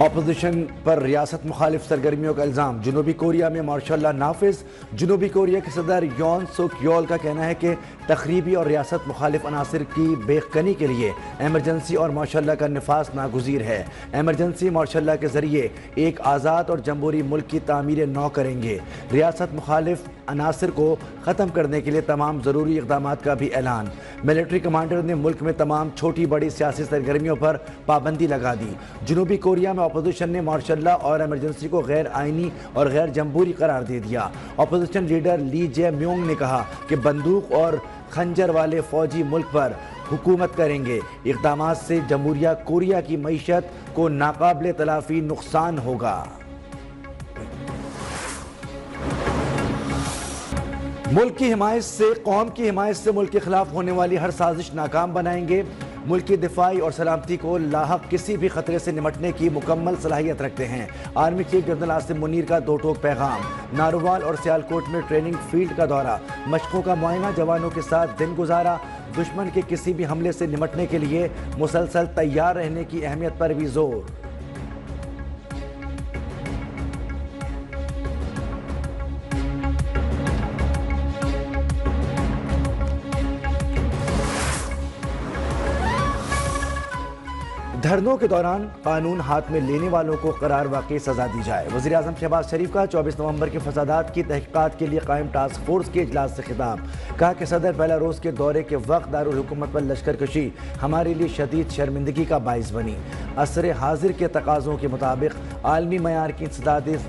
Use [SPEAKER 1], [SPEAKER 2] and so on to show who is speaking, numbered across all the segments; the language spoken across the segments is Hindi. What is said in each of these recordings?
[SPEAKER 1] अपोजिशन पर रियासत मुखालिफ सरगर्मियों का इल्ज़ाम। जनूबी कोरिया में मार्शल लॉ नाफिज। जनूबी कोरिया के सदर योन सुक योल का कहना है कि तखरीबी और रियासत मुखालिफ अनासर की बेखनी के लिए एमरजेंसी और मार्शल लॉ का नफाज नागुज़ीर है। एमरजेंसी मार्शल लॉ के ज़रिए एक आज़ाद और जमहूरी मुल्क की तामीर नौ करेंगे। रियासत मुखालिफ अनासर को ख़त्म करने के लिए तमाम ज़रूरी इक़दाम का भी ऐलान। मिलिट्री कमांडर ने मुल्क में तमाम छोटी बड़ी सियासी सरगर्मियों पर पाबंदी लगा दी। जनूबी कोरिया में अपोजिशन ने मार्शल लॉ और एमरजेंसी को गैर आइनी और गैर जमहूरी करार दे दिया। अपोजिशन लीडर ली जे म्योंग ने कहा कि बंदूक और खंजर वाले फौजी मुल्क पर हुकूमत करेंगे। इक़दामात से जमहूरिया कोरिया की मईशत को नाकाबिल तलाफी नुकसान होगा। मुल्क की हिमायत से कौम की हिमायत से मुल्क के खिलाफ होने वाली हर साजिश नाकाम बनाएंगे। मुल्क की दिफाई और सलामती को लाहक किसी भी खतरे से निमटने की मुकम्मल सलाहियत रखते हैं। Army chief general Asim Munir का दो टोक पैगाम। नारोवाल और सियालकोट में ट्रेनिंग फील्ड का दौरा, मशकों का मुआयना, जवानों के साथ दिन गुजारा। दुश्मन के किसी भी हमले से निमटने के लिए मुसलसल तैयार रहने की अहमियत पर भी जोर। धरनों के दौरान कानून हाथ में लेने वालों को करार वाकई सजा दी जाए। वज़ीर आज़म शहबाज शरीफ का 24 नवंबर के फसादात की तहकीकात के लिए कायम टास्क फोर्स के इजलास से खिताब। कहा कि सदर बेलारूस के दौरे के वक्त दारुल हुकूमत पर लश्करकशी हमारे लिए शदीद शर्मिंदगी का बाइस बनी। असर हाजिर के तकाज़ों के मुताबिक आलमी मयार की इंसदाद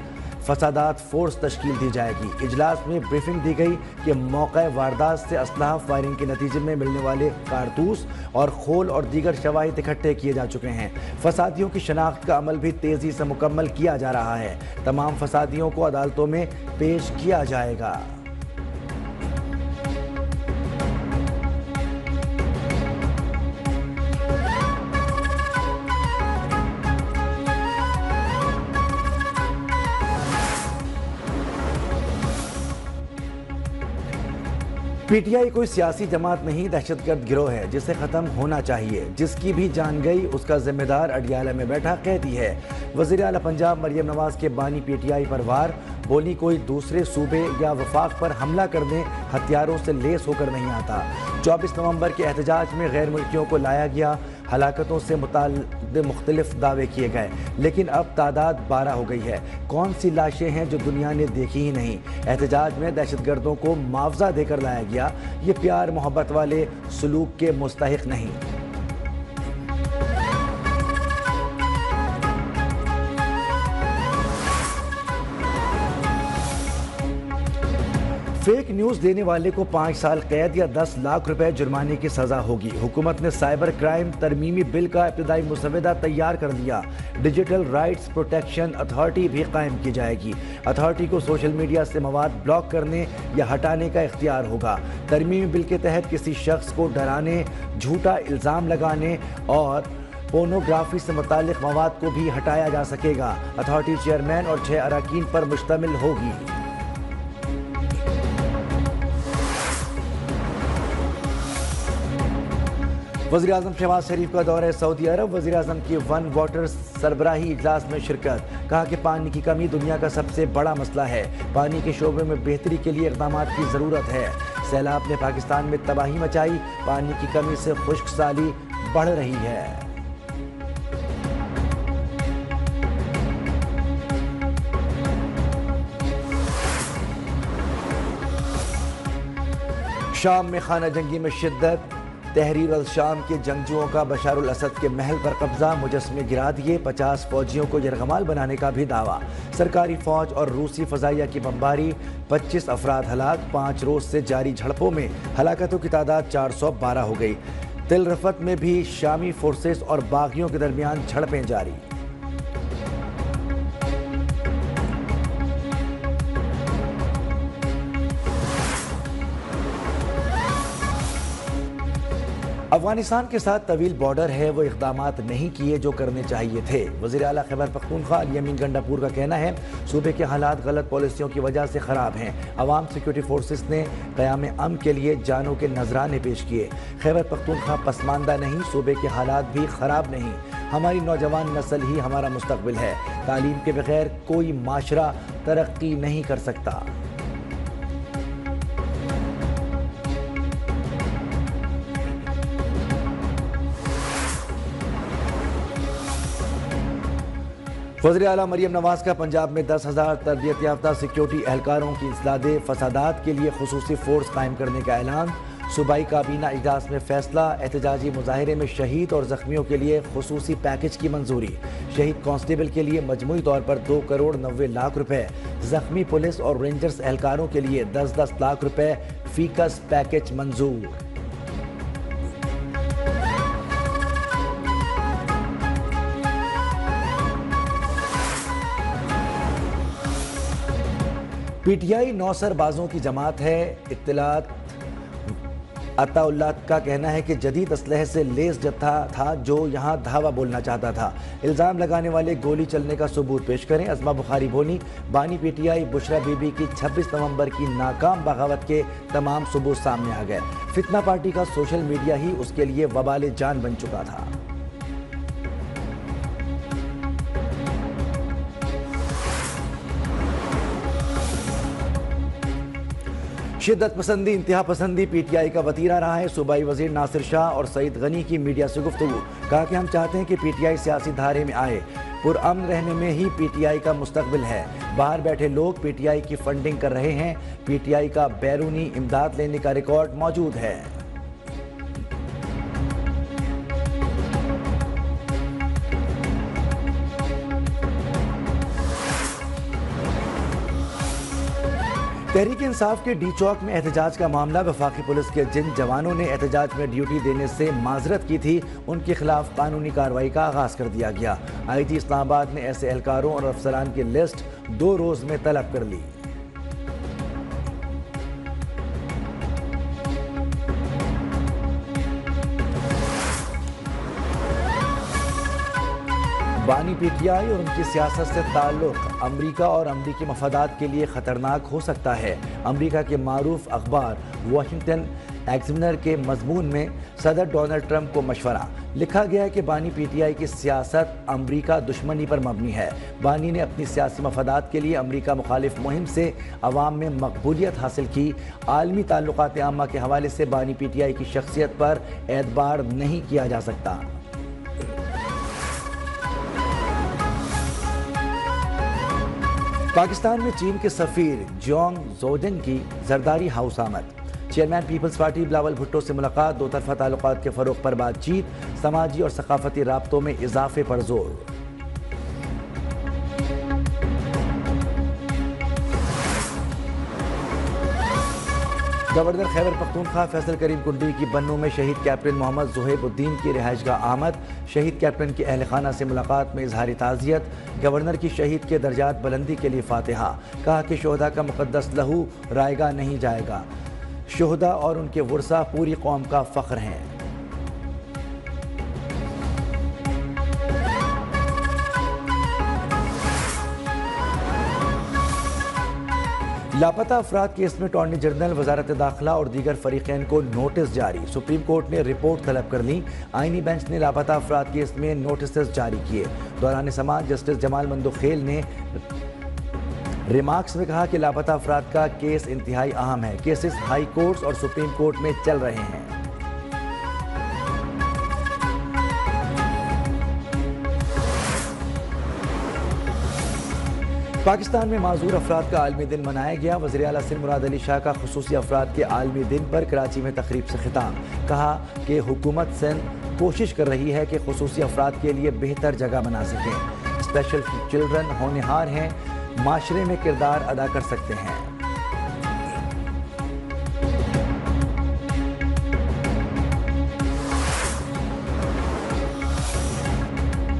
[SPEAKER 1] फसादात फोर्स तश्कील दी जाएगी। इजलास में ब्रीफिंग दी गई कि मौका वारदात से असलहा फायरिंग के नतीजे में मिलने वाले कारतूस और खोल और दीगर शवाहिद इकट्ठे किए जा चुके हैं। फसादियों की शनाख्त का अमल भी तेज़ी से मुकम्मल किया जा रहा है। तमाम फसादियों को अदालतों में पेश किया जाएगा। पीटीआई कोई सियासी जमात नहीं, दहशतगर्द गिरोह है जिसे ख़त्म होना चाहिए। जिसकी भी जान गई उसका जिम्मेदार अडियाला में बैठा कैदी है। वज़ीर आला पंजाब मरियम नवाज के बानी पीटीआई पर वार। बोली कोई दूसरे सूबे या वफाक पर हमला करने हथियारों से लेस होकर नहीं आता। 24 नवंबर के एहतजाज में गैर मुल्कियों को लाया गया। हलाकतों से मुताल्लिक़ मुख्तलिफ दावे किए गए, लेकिन अब तादाद 12 हो गई है। कौन सी लाशें हैं जो दुनिया ने देखी ही नहीं। एहतजाज में दहशतगर्दों को मुआवजा देकर लाया गया। ये प्यार मोहब्बत वाले सलूक के मुस्तहिक नहीं। फेक न्यूज़ देने वाले को 5 साल कैद या 10 लाख रुपए जुर्माने की सजा होगी। हुकूमत ने साइबर क्राइम तरमीमी बिल का इब्तिदाई मुसवदा तैयार कर दिया। डिजिटल राइट्स प्रोटेक्शन अथॉरिटी भी कायम की जाएगी। अथॉरिटी को सोशल मीडिया से मवाद ब्लॉक करने या हटाने का इख्तियार होगा। तरमीमी बिल के तहत किसी शख्स को डराने, झूठा इल्ज़ाम लगाने और पोर्नोग्राफी से मुताल्लिक मवाद को भी हटाया जा सकेगा। अथॉरिटी चेयरमैन और 6 अरकान पर मुश्तमिल होगी। वज़ीर आज़म शहबाज शरीफ का दौरा सऊदी अरब। वज़ीर आज़म की वन वाटर सरबराही इजलास में शिरकत। कहा कि पानी की कमी दुनिया का सबसे बड़ा मसला है। पानी के शोबे में बेहतरी के लिए इक़दाम की ज़रूरत है। सैलाब ने पाकिस्तान में तबाही मचाई। पानी की कमी से खुश्क साली बढ़ रही है। शाम में खाना जंगी में शिद्दत। तहरीर अल शाम के जंगजुओं का बशार अल असद के महल पर कब्जा। मुजस्मे गिरा दिए। 50 फौजियों को यरगमाल बनाने का भी दावा। सरकारी फौज और रूसी फजाइया की बमबारी। 25 अफराद हलाक। 5 रोज से जारी झड़पों में हलाकतों की तादाद 412 हो गई। तिल रफत में भी शामी फोर्सेस और बागियों के दरमियान झड़पें जारी। अफगानिस्तान के साथ तवील बॉर्डर है, वो इक़दामात नहीं किए जो करने चाहिए थे। वज़ीर आला खैबर पख्तूनख्वा यमीन गंडापुर का कहना है सूबे के हालात गलत पॉलिसियों की वजह से ख़राब हैं। अवाम सिक्योरिटी फोर्सेस ने क़याम अमन के लिए जानों के नजराने पेश किए। खैबर पख्तूनख्वा पसमानदा नहीं, सूबे के हालात भी ख़राब नहीं। हमारी नौजवान नस्ल ही हमारा मुस्तकबिल है। तालीम के बगैर कोई माशरा तरक्की नहीं कर सकता। वज़ीर आला मरियम नवाज का पंजाब में 10,000 तरबियत याफ्ता सिक्योरिटी एहलकारों की इंसदादे फसादात के लिए खुसूसी फोर्स कायम करने का ऐलान। सूबाई काबीना इजलास में फैसला। एहतजाजी मुजाहिरे में शहीद और जख्मियों के लिए खुसूसी पैकेज की मंजूरी। शहीद कांस्टेबल के लिए मजमूई तौर पर 2 करोड़ 90 लाख रुपए, जख्मी पुलिस और रेंजर्स एहलकारों के लिए 10-10 लाख रुपए फीकस पैकेज मंजूर। पीटीआई नौसरबाजों की जमात है। इत्तलात अताउल्लाह का कहना है कि जदीद असलहे से लेस जत्था था जो यहां धावा बोलना चाहता था। इल्ज़ाम लगाने वाले गोली चलने का सबूत पेश करें। अज़मा बुखारी बोली, बानी पीटीआई बुशरा बीबी की 26 नवंबर की नाकाम बगावत के तमाम सबूत सामने आ गए। फितना पार्टी का सोशल मीडिया ही उसके लिए वबाल जान बन चुका था। शिद्दत पसंदी इंतहा पसंदी पीटीआई का वतीरा रहा है। सूबाई वजीर नासिर शाह और सईद गनी की मीडिया से गुफ्तगू। कहा कि हम चाहते हैं कि पीटीआई सियासी धारे में आए। पुरअमन रहने में ही पीटीआई का मुस्तकबिल है। बाहर बैठे लोग पीटीआई की फंडिंग कर रहे हैं। पीटीआई का बैरूनी इमदाद लेने का रिकॉर्ड मौजूद है। तहरीक इंसाफ के डी चौक में एहतजाज का मामला। वफाकी पुलिस के जिन जवानों ने एहतजाज में ड्यूटी देने से माजरत की थी, उनके खिलाफ कानूनी कार्रवाई का आगाज कर दिया गया। आईटी इस्लामाबाद ने ऐसे एहलकारों और अफसरान की लिस्ट 2 रोज में तलब कर ली। बानी पीटीआई और उनकी सियासत से ताल्लुक अमरीका और अमरीकी मफादात के लिए खतरनाक हो सकता है। अमरीका के मारूफ अखबार वॉशिंगटन एग्जामिनर के मजमून में सदर डोनाल्ड ट्रंप को मशवरा। लिखा गया है कि बानी पीटीआई की सियासत अमरीका दुश्मनी पर मबनी है। बानी ने अपनी सियासी मफादात के लिए अमरीका मुखालिफ मुहिम से अवाम में मकबूलियत हासिल की। आलमी ताल्लुकात आमा के हवाले से बानी पीटीआई की शख्सियत पर एतबार नहीं किया जा सकता। पाकिस्तान में चीन के सफीर जोंग जोजन की जरदारी हाउस आमद। Chairman peoples party Bilawal Bhutto से मुलाकात। 2 तरफा ताल्लुकात के फरोग पर बातचीत। समाजी और सकाफती राब्तों में इजाफे पर जोर। गवर्नर खैबर पख्तूनख्वा फैसल करीम कुंडी की बन्नू में शहीद कैप्टन मोहम्मद ज़ुहैबुद्दीन की रिहाइशगाह आमद। शहीद कैप्टन की अहल खाना से मुलाकात में इजहारी ताज़ियत। गवर्नर की शहीद के दर्जात बुलंदी के लिए फातिहा। कहा कि शोहदा का मुक़द्दस लहू रायगा नहीं जाएगा। शोहदा और उनके वर्सा पूरी कौम का फ़ख्र हैं। लापता अफराद केस में अटॉर्नी जनरल, वजारत दाखिला और दीगर फरीकैन को नोटिस जारी। सुप्रीम कोर्ट ने रिपोर्ट तलब कर ली। आईनी बेंच ने लापता अफराद केस में नोटिस जारी किए। दौरान समाअत जस्टिस जमाल मंदोखेल ने रिमार्क्स में कहा कि लापता अफराद का केस इंतहाई अहम है। केसेस हाई कोर्ट्स और सुप्रीम कोर्ट में चल रहे हैं। पाकिस्तान में माजूर अफराद का आलमी दिन मनाया गया। वज़ीर आला सिंध मुराद अली शाह का खुसूसी अफराद के आलमी दिन पर कराची में तकरीब से खिताब। कहा कि हुकूमत सिंध कोशिश कर रही है कि खुसूसी अफराद के लिए बेहतर जगह बना सकें। स्पेशल चिल्ड्रन होनहार हैं, माशरे में किरदार अदा कर सकते हैं।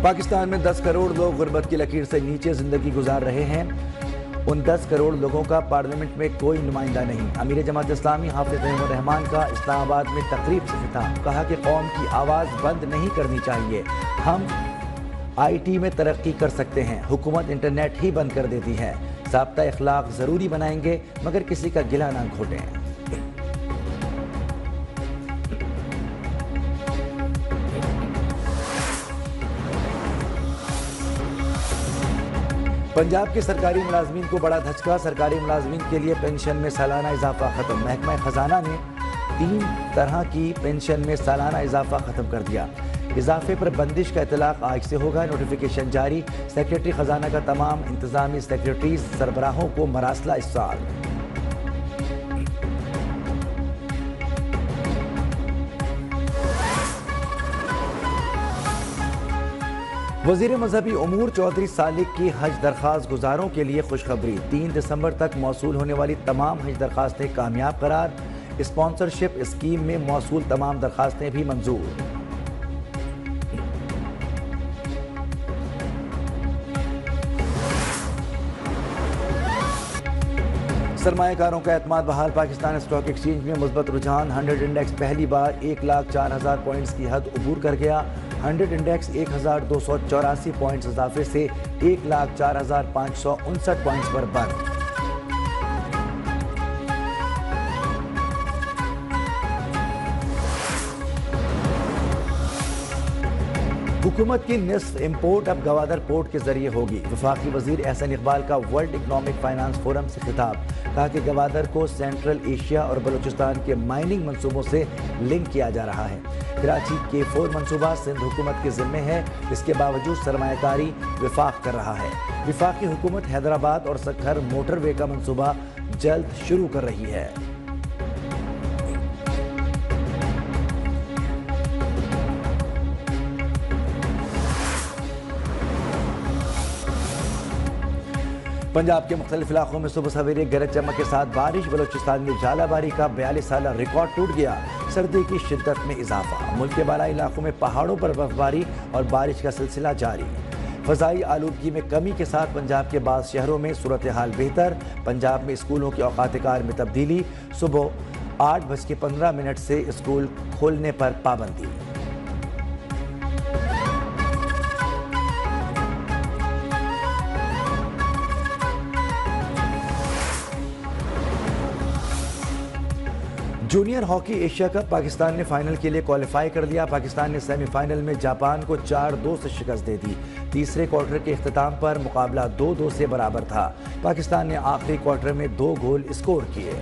[SPEAKER 1] पाकिस्तान में 10 करोड़ लोग गुर्बत की लकीर से नीचे जिंदगी गुजार रहे हैं। उन 10 करोड़ लोगों का पार्लियामेंट में कोई नुमाइंदा नहीं। अमीर जमात इस्लामी हाफिज रहमान का इस्लामाबाद में तकरीब से खिताब। कहा कि कौम की आवाज़ बंद नहीं करनी चाहिए। हम IT में तरक्की कर सकते हैं, हुकूमत इंटरनेट ही बंद कर देती है। ज़ाब्ता इखलाक ज़रूरी बनाएंगे मगर किसी का गिला ना घोटें। पंजाब के सरकारी मुलाजमीन को बड़ा धचका। सरकारी मुलाजमीन के लिए पेंशन में सालाना इजाफा खत्म। महकमा खजाना ने 3 तरह की पेंशन में सालाना इजाफा खत्म कर दिया। इजाफे पर बंदिश का इतलाक आज से होगा। नोटिफिकेशन जारी। सेक्रेटरी खजाना का तमाम इंतजामी सेक्रेटरीज सरबराहों को मरासला इस साल। वजीर मजहबी उमूर चौधरी सालिक की हज दरख्वास्त गुजारों के लिए खुशखबरी। 3 दिसंबर तक मौसूल होने वाली तमाम हज दरख्वास्तें कामयाब करार। स्पॉन्सरशिप स्कीम में मौसूल तमाम दरख्वास्तें भी मंजूर। सरमायाकारों का एतमाद बहाल। पाकिस्तान स्टॉक एक्सचेंज में मुस्बत रुझान। 100 इंडेक्स पहली बार 1,04,000 पॉइंट्स की हद अबूर कर गया। 100 इंडेक्स 1,284 पॉइंट्स इजाफे से 1,04,559 पॉइंट्स पर बंद। हुकूमत की निस्फ इम्पोर्ट अब गवादर पोर्ट के जरिए होगी। वफाकी वजीर एहसन इकबाल का वर्ल्ड इकनॉमिक फाइनेंस फोरम से खिताब। कहा कि गवादर को सेंट्रल एशिया और बलूचिस्तान के माइनिंग मंसूबों से लिंक किया जा रहा है। कराची K4 मंसूबा सिंध हुकूमत के जिम्मे है। इसके बावजूद सरमायाकारी विफाक कर रहा है। विफाकी हुकूमत हैदराबाद और सक्खर मोटरवे का मंसूबा जल्द शुरू कर रही है। पंजाब के मुख्तलिफ इलाकों में सुबह सवेरे गरज चमक के साथ बारिश। बलोचिस्तान में झालाबारी का 42 साल रिकॉर्ड टूट गया। सर्दी की शिद्दत में इजाफा। मुल्क के बालाई इलाकों में पहाड़ों पर बर्फबारी और बारिश का सिलसिला जारी। फ़ज़ाई आलूदगी में कमी के साथ पंजाब के बाद शहरों में सूरत हाल बेहतर। पंजाब में स्कूलों के औकात कार में तब्दीली। सुबह 8:15 से स्कूल खोलने पर पाबंदी। Junior hockey Asia cup Pakistan ने फाइनल के लिए क्वालिफाई कर लिया। पाकिस्तान ने सेमीफाइनल में जापान को 4-2 से शिकस्त दे दी। तीसरे क्वार्टर के इख्तिताम पर मुकाबला 2-2 से बराबर था। पाकिस्तान ने आखिरी क्वार्टर में 2 गोल स्कोर किए।